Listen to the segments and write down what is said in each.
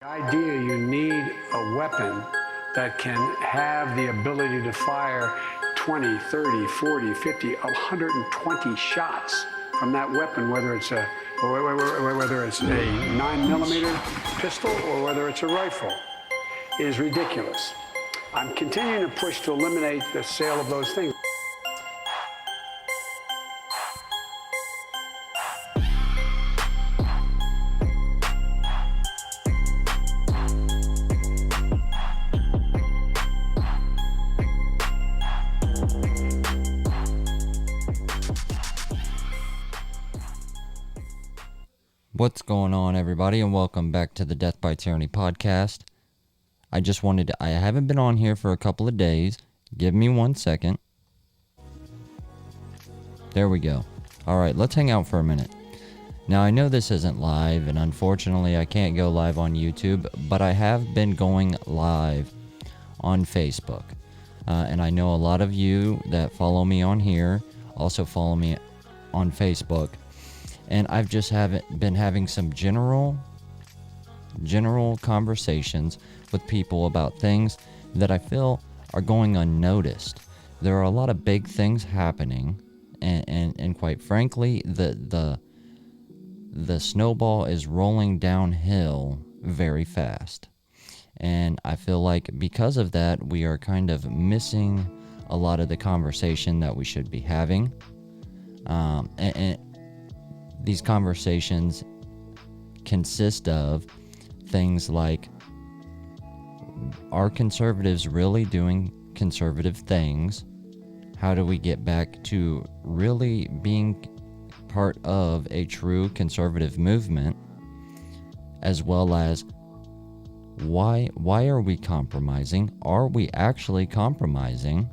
The idea you need a weapon that can have the ability to fire 20, 30, 40, 50, 120 shots from that weapon, whether it's a 9mm pistol or whether it's a rifle, is ridiculous. I'm continuing to push to eliminate the sale of those things. What's going on, everybody, and welcome back to the Death by Tyranny podcast. I haven't been on here for a couple of days. Give me 1 second. There we go. Alright, let's hang out for a minute. Now, I know this isn't live, and unfortunately I can't go live on YouTube, but I have been going live on Facebook. And I know a lot of you that follow me on here also follow me on Facebook. And I've just been having some general conversations with people about things that I feel are going unnoticed. There are a lot of big things happening, and quite frankly, the snowball is rolling downhill very fast. And I feel like because of that, we are kind of missing a lot of the conversation that we should be having. And these conversations consist of things like, are conservatives really doing conservative things? How do we get back to really being part of a true conservative movement? As well as, why are we compromising? Are we actually compromising?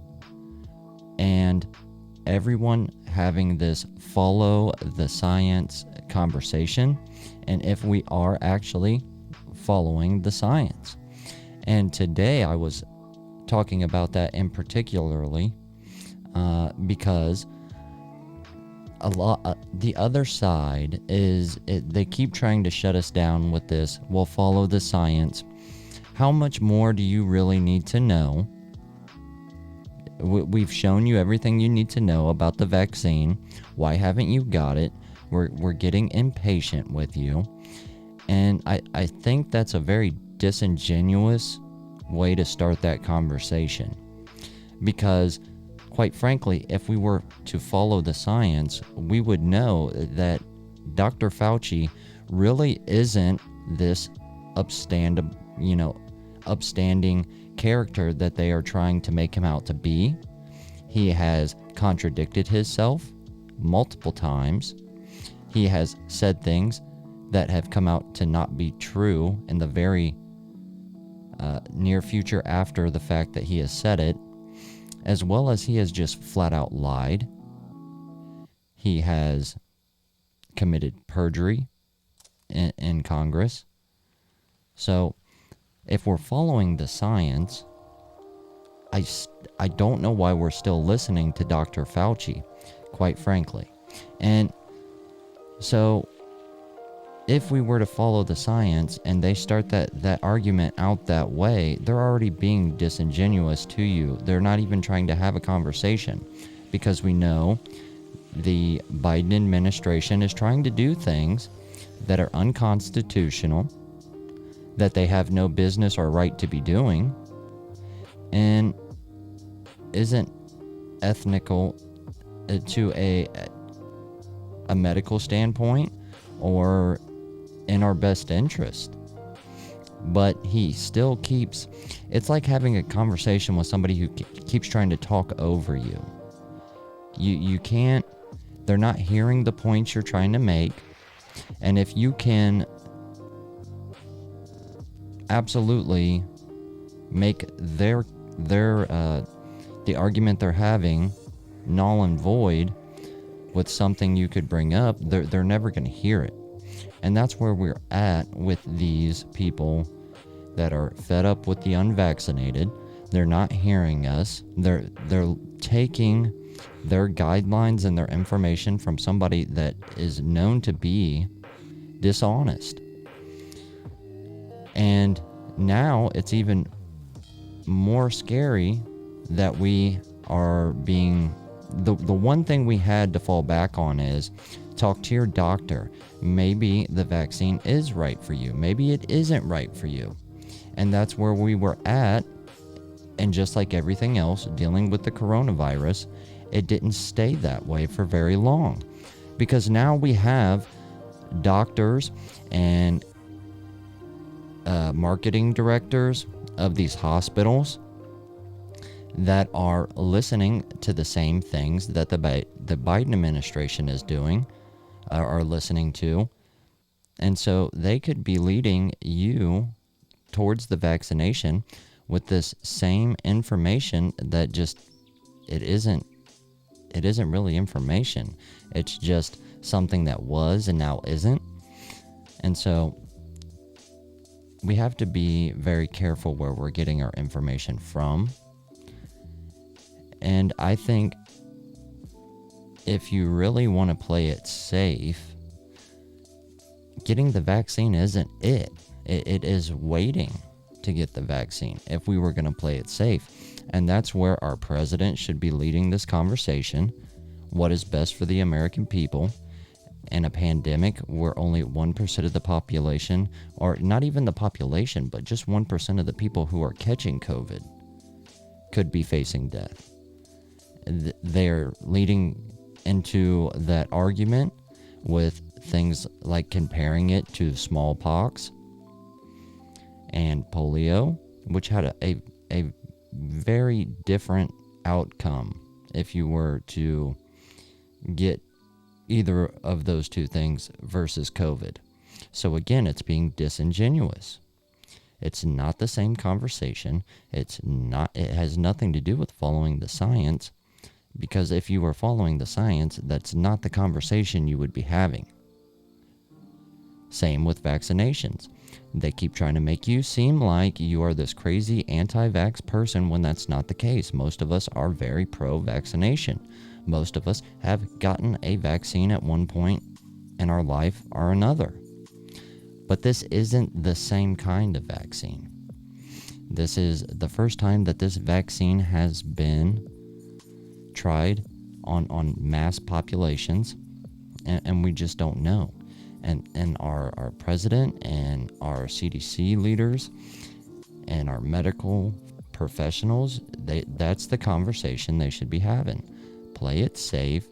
And everyone having this follow the science conversation, and if we are actually following the science. And today I was talking about that in particularly because the other side is they keep trying to shut us down with this, well, follow the science. How much more do you really need to know? We've shown you everything you need to know about the vaccine. Why haven't you got it? We're getting impatient with you. And I think that's a very disingenuous way to start that conversation. Because, quite frankly, if we were to follow the science, we would know that Dr. Fauci really isn't this upstanding character that they are trying to make him out to be. He has contradicted himself multiple times. He has said things that have come out to not be true in the very near future after the fact that he has said it, as well as he has just flat out lied. He has committed perjury in Congress. So if we're following the science, I don't know why we're still listening to Dr. Fauci, quite frankly. And so if we were to follow the science and they start that argument out that way, they're already being disingenuous to you. They're not even trying to have a conversation, because we know the Biden administration is trying to do things that are unconstitutional, that they have no business or right to be doing, and isn't ethical to a medical standpoint or in our best interest. But he still keeps, it's like having a conversation with somebody who keeps trying to talk over you. You can't, they're not hearing the points you're trying to make. And if you can absolutely make the argument they're having null and void with something you could bring up, they're never going to hear it. And that's where we're at with these people that are fed up with the unvaccinated. They're not hearing us. They're taking their guidelines and their information from somebody that is known to be dishonest. And now it's even more scary that we are being, the one thing we had to fall back on is talk to your doctor. Maybe the vaccine is right for you. Maybe it isn't right for you. And that's where we were at. And just like everything else dealing with the coronavirus, it didn't stay that way for very long. Because now we have doctors and marketing directors of these hospitals that are listening to the same things that the Biden administration is doing, are listening to. And so they could be leading you towards the vaccination with this same information that just, it isn't really information. It's just something that was and now isn't. And so we have to be very careful where we're getting our information from. And I think if you really want to play it safe, getting the vaccine isn't it. It is waiting to get the vaccine if we were going to play it safe. And that's where our president should be leading this conversation. What is best for the American people in a pandemic where only 1% of the population, or not even the population, but just 1% of the people who are catching COVID could be facing death. They're leading into that argument with things like comparing it to smallpox and polio, which had a very different outcome if you were to get either of those two things versus COVID. So again, it's being disingenuous. It's not the same conversation. It has nothing to do with following the science, because if you were following the science, that's not the conversation you would be having. Same with vaccinations. They keep trying to make you seem like you are this crazy anti-vax person when that's not the case. Most of us are very pro-vaccination. Most of us have gotten a vaccine at one point in our life or another. But this isn't the same kind of vaccine. This is the first time that this vaccine has been tried on mass populations, and we just don't know. And our president and our CDC leaders and our medical professionals, that's the conversation they should be having. Play it safe,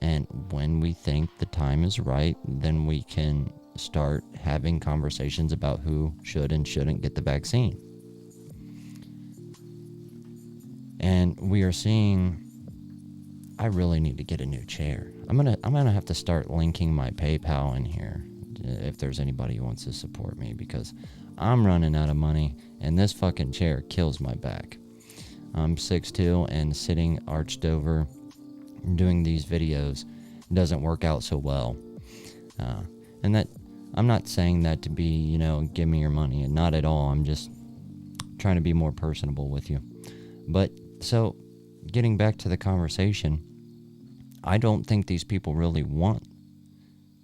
and when we think the time is right, then we can start having conversations about who should and shouldn't get the vaccine. And we are seeing, I really need to get a new chair. I'm gonna have to start linking my PayPal in here if there's anybody who wants to support me, because I'm running out of money and this fucking chair kills my back. I'm 6'2", and sitting arched over doing these videos doesn't work out so well. And that, I'm not saying that to be, give me your money, and not at all. I'm just trying to be more personable with you. But so getting back to the conversation, I don't think these people really want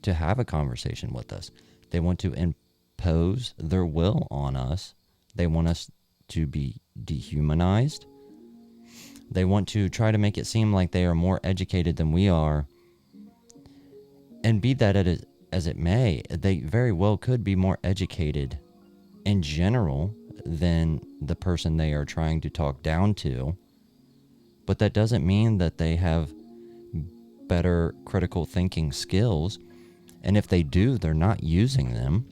to have a conversation with us. They want to impose their will on us. They want us to be dehumanized. They want to try to make it seem like they are more educated than we are. And be that as it may, they very well could be more educated in general than the person they are trying to talk down to. But that doesn't mean that they have better critical thinking skills. And if they do, they're not using them.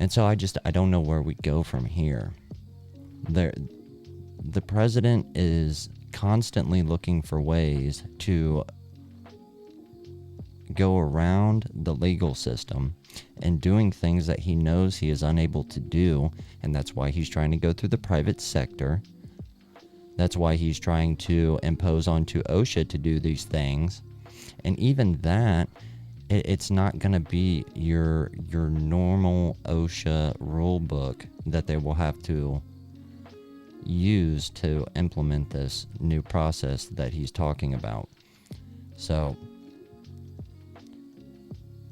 And so I don't know where we go from here. The president is constantly looking for ways to go around the legal system and doing things that he knows he is unable to do. And that's why he's trying to go through the private sector. That's why he's trying to impose onto OSHA to do these things. And even that, it's not going to be your normal OSHA rule book that they will have to use to implement this new process that he's talking about. So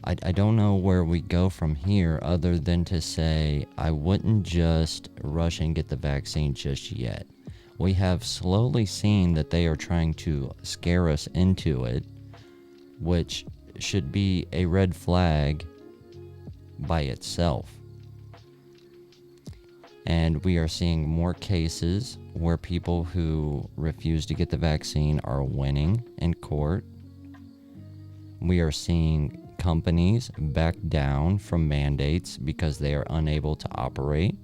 I don't know where we go from here other than to say I wouldn't just rush and get the vaccine just yet. We have slowly seen that they are trying to scare us into it, which should be a red flag by itself. And we are seeing more cases where people who refuse to get the vaccine are winning in court. We are seeing companies back down from mandates because they are unable to operate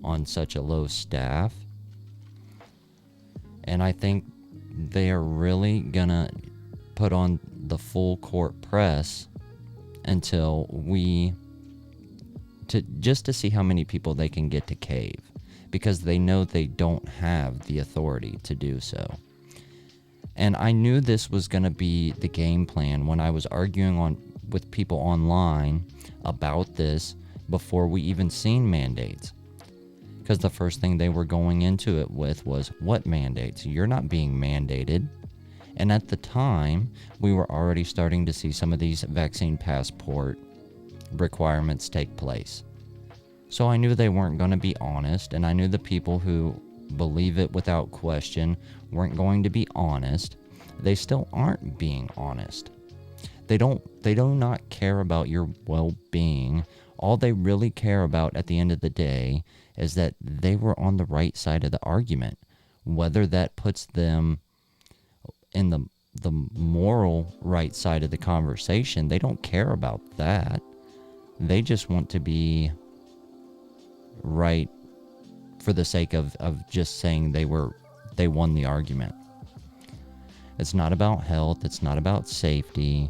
on such a low staff. And I think they are really gonna put on the full court press until just to see how many people they can get to cave, because they know they don't have the authority to do so. And I knew this was going to be the game plan when I was arguing with people online about this before we even seen mandates. Because the first thing they were going into it with was, what mandates? You're not being mandated. And at the time, we were already starting to see some of these vaccine passport requirements take place. So I knew they weren't going to be honest, and I knew the people who believe it without question weren't going to be honest. They still aren't being honest. They do not care about your well-being. All they really care about at the end of the day is that they were on the right side of the argument. Whether that puts them in the moral right side of the conversation, they don't care about that. They just want to be right for the sake of just saying they won the argument. It's not about health. It's not about safety.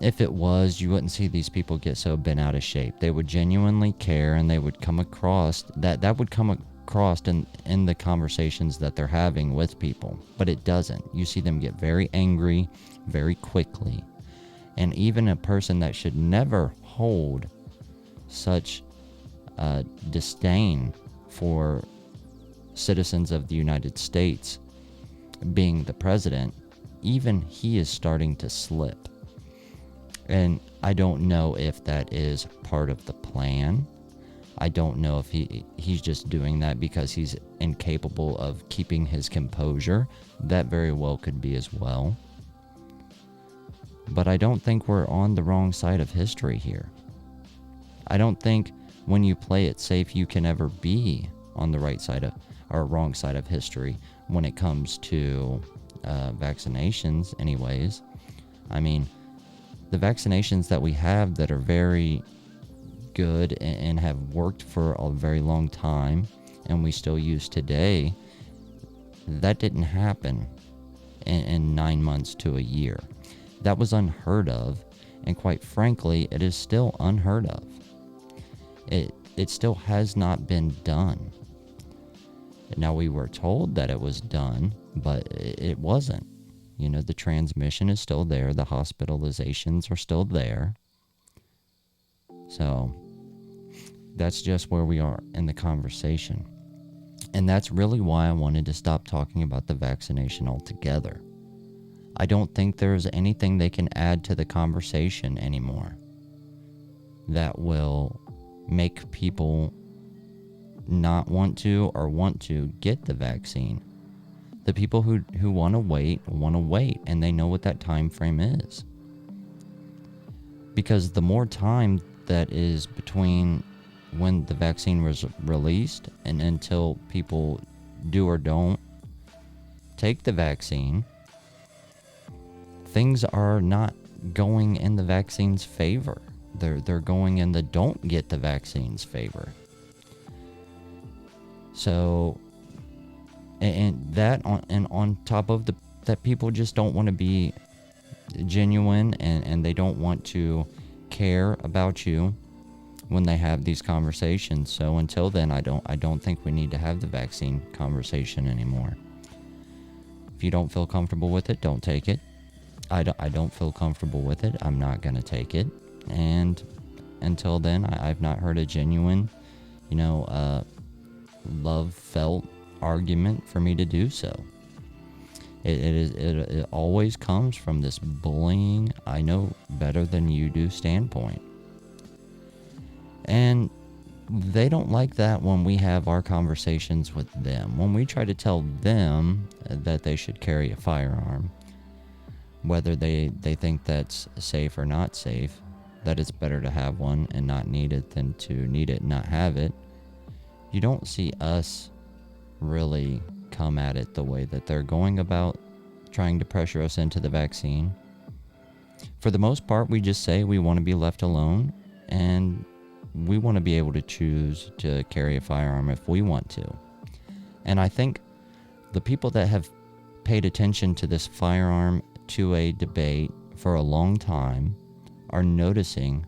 If it was, you wouldn't see these people get so bent out of shape. They would genuinely care, and they would come across that would come across in the conversations that they're having with people. But it doesn't. You see them get very angry very quickly. And even a person that should never hold such disdain for citizens of the United States being the president, even he is starting to slip. And I don't know if that is part of the plan. I don't know if he's just doing that because he's incapable of keeping his composure. That very well could be as well. But I don't think we're on the wrong side of history here. I don't think when you play it safe, you can ever be on the right side of, or wrong side of history when it comes to vaccinations anyways. I mean, the vaccinations that we have that are very good and have worked for a very long time and we still use today, that didn't happen in 9 months to a year. That was unheard of, and quite frankly, it is still unheard of. It still has not been done. Now, we were told that it was done, but it wasn't. You know, the transmission is still there. The hospitalizations are still there. So that's just where we are in the conversation. And that's really why I wanted to stop talking about the vaccination altogether. I don't think there's anything they can add to the conversation anymore that will make people not want to or want to get the vaccine. The people who want to wait, and they know what that time frame is. Because the more time that is between when the vaccine was released and until people do or don't take the vaccine, things are not going in the vaccine's favor. They're going in the don't get the vaccine's favor. So, on top of that people just don't want to be genuine and they don't want to care about you when they have these conversations. So until then, I don't think we need to have the vaccine conversation anymore. If you don't feel comfortable with it, don't take it. I don't feel comfortable with it. I'm not going to take it. And until then, I've not heard a genuine, love-felt argument for me to do so. It always comes from this bullying, I know better than you do standpoint. And they don't like that when we have our conversations with them. When we try to tell them that they should carry a firearm, whether they think that's safe or not safe, that it's better to have one and not need it than to need it and not have it, you don't see us really come at it the way that they're going about trying to pressure us into the vaccine. For the most part, we just say we want to be left alone, and we want to be able to choose to carry a firearm if we want to. And I think the people that have paid attention to this firearm to a debate for a long time are noticing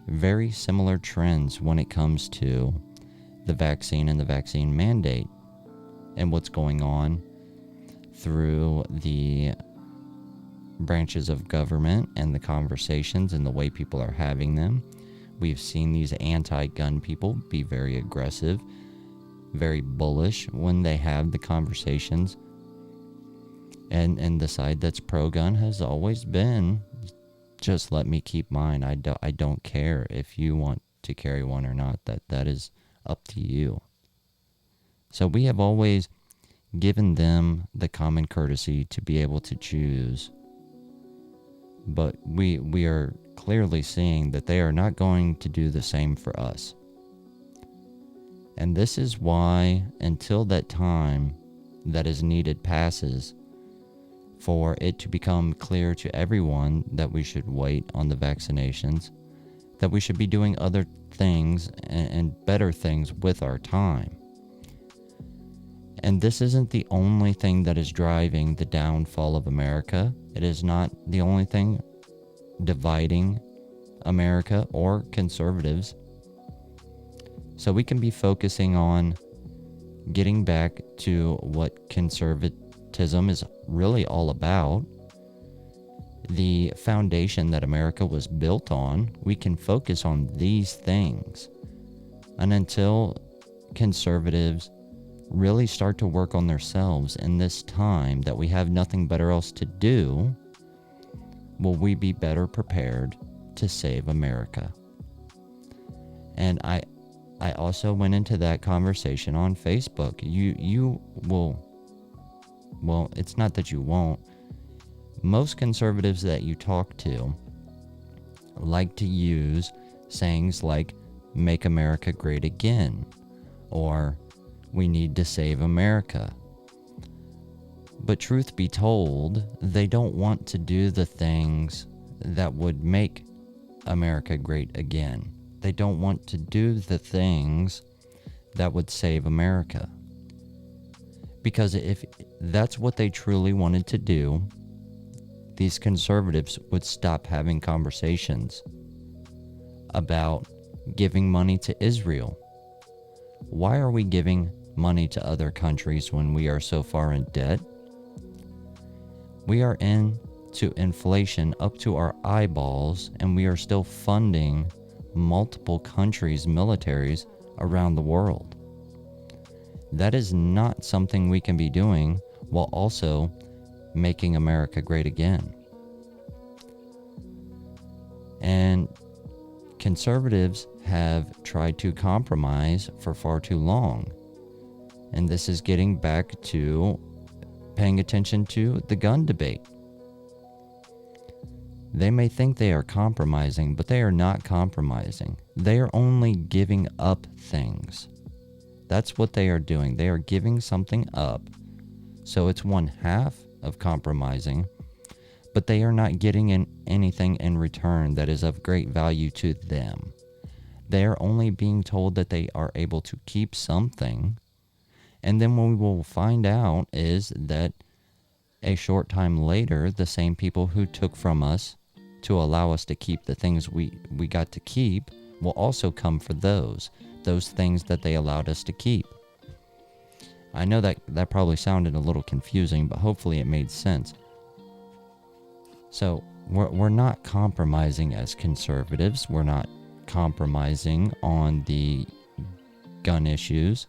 very similar trends when it comes to the vaccine and the vaccine mandate and what's going on through the branches of government and the conversations and the way people are having them. We've seen these anti-gun people be very aggressive, very bullish when they have the conversations. And the side that's pro-gun has always been, just let me keep mine. I don't care if you want to carry one or not. That is up to you. So we have always given them the common courtesy to be able to choose. But we are clearly seeing that they are not going to do the same for us. And this is why, until that time that is needed passes, for it to become clear to everyone that we should wait on the vaccinations, that we should be doing other things and better things with our time. And this isn't the only thing that is driving the downfall of America. It is not the only thing dividing America or conservatives. So we can be focusing on getting back to what conservatism is really all about, the foundation that America was built on. We can focus on these things. And until conservatives really start to work on themselves in this time that we have nothing better else to do, will we be better prepared to save America. And I also went into that conversation on Facebook. You will, well, it's not that you won't. Most conservatives that you talk to like to use sayings like, make America great again, or we need to save America. But truth be told, they don't want to do the things that would make America great again. They don't want to do the things that would save America. Because if that's what they truly wanted to do, these conservatives would stop having conversations about giving money to Israel. Why are we giving money to other countries when we are so far in debt? We are into inflation up to our eyeballs, and we are still funding multiple countries' militaries around the world. That is not something we can be doing while also making America great again. And conservatives have tried to compromise for far too long. And this is getting back to paying attention to the gun debate. They may think they are compromising, but they are not compromising. They are only giving up things. That's what they are doing. They are giving something up. So it's one half of compromising, but they are not getting anything in return that is of great value to them. They are only being told that they are able to keep something, and then what we will find out is that a short time later, the same people who took from us to allow us to keep the things we got to keep will also come for those things that they allowed us to keep. I know that probably sounded a little confusing, but hopefully it made sense. So we're not compromising as conservatives. We're not compromising on the gun issues,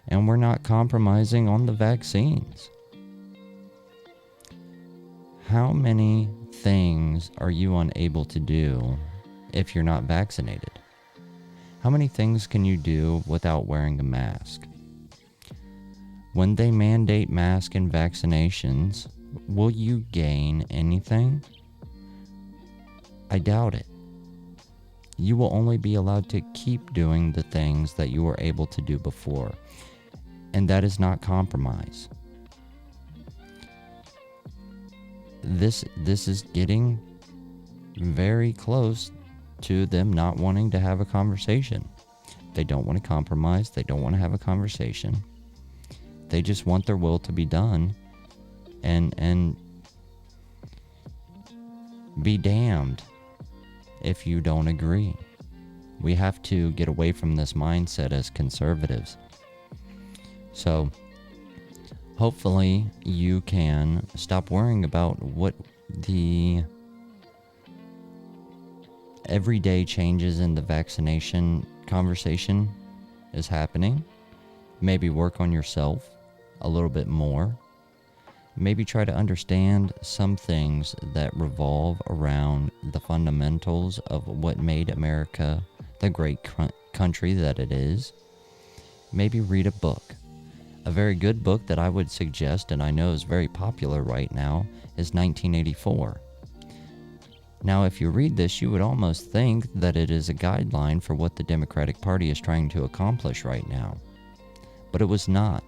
and we're not compromising on the vaccines. How many things are you unable to do if you're not vaccinated? How many things can you do without wearing a mask? When they mandate masks and vaccinations, will you gain anything? I doubt it. You will only be allowed to keep doing the things that you were able to do before, and that is not compromise. This is getting very close to them not wanting to have a conversation. They don't want to compromise. They don't want to have a conversation. They just want their will to be done, and be damned if you don't agree. We have to get away from this mindset as conservatives. So hopefully you can stop worrying about what the everyday changes in the vaccination conversation is happening. Maybe work on yourself a little bit more. Maybe try to understand some things that revolve around the fundamentals of what made America the great country that it is. Maybe read a book. A very good book that I would suggest, and I know is very popular right now, is 1984. Now, if you read this, you would almost think that it is a guideline for what the Democratic Party is trying to accomplish right now. But it was not.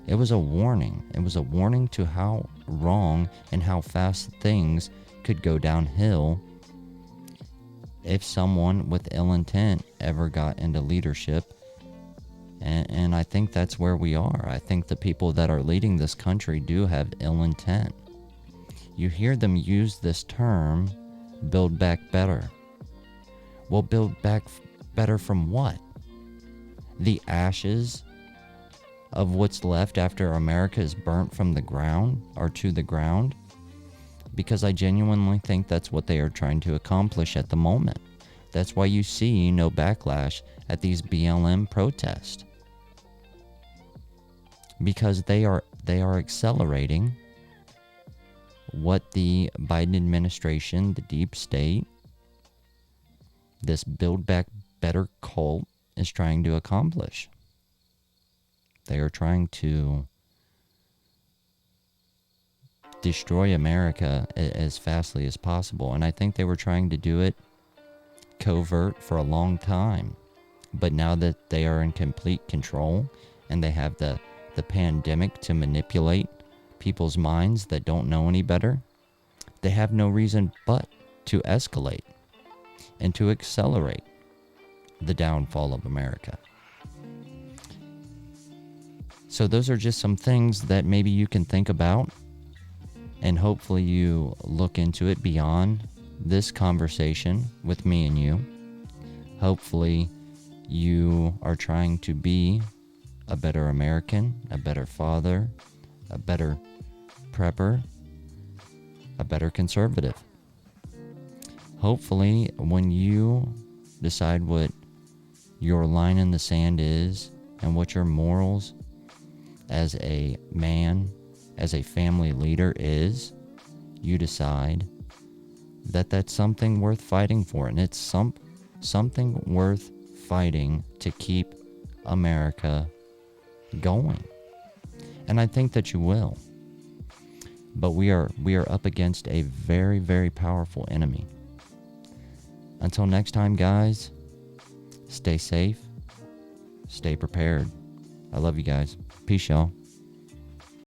It was a warning. It was a warning to how wrong and how fast things could go downhill if someone with ill intent ever got into leadership. And I think that's where we are. I think the people that are leading this country do have ill intent. You hear them use this term, build back better. Well, build back better from what? The ashes of what's left after America is burnt from the ground or to the ground? Because I genuinely think that's what they are trying to accomplish at the moment. That's why you see no backlash at these BLM protests. Because they are accelerating what the Biden administration, the deep state, this Build Back Better cult is trying to accomplish. They are trying to destroy America as fastly as possible. And I think they were trying to do it covert for a long time. But now that they are in complete control and they have the pandemic to manipulate people's minds that don't know any better, they have no reason but to escalate and to accelerate the downfall of America. So those are just some things that maybe you can think about, and hopefully you look into it beyond this conversation with me and you. Hopefully you are trying to be a better American, a better father, a better prepper, a better conservative. Hopefully when you decide what your line in the sand is and what your morals as a man, as a family leader is, you decide that that's something worth fighting for, and it's something worth fighting to keep America going. And I think that you will. But we are up against a very, very powerful enemy. Until next time, guys, stay safe, stay prepared. I love you guys. Peace, y'all.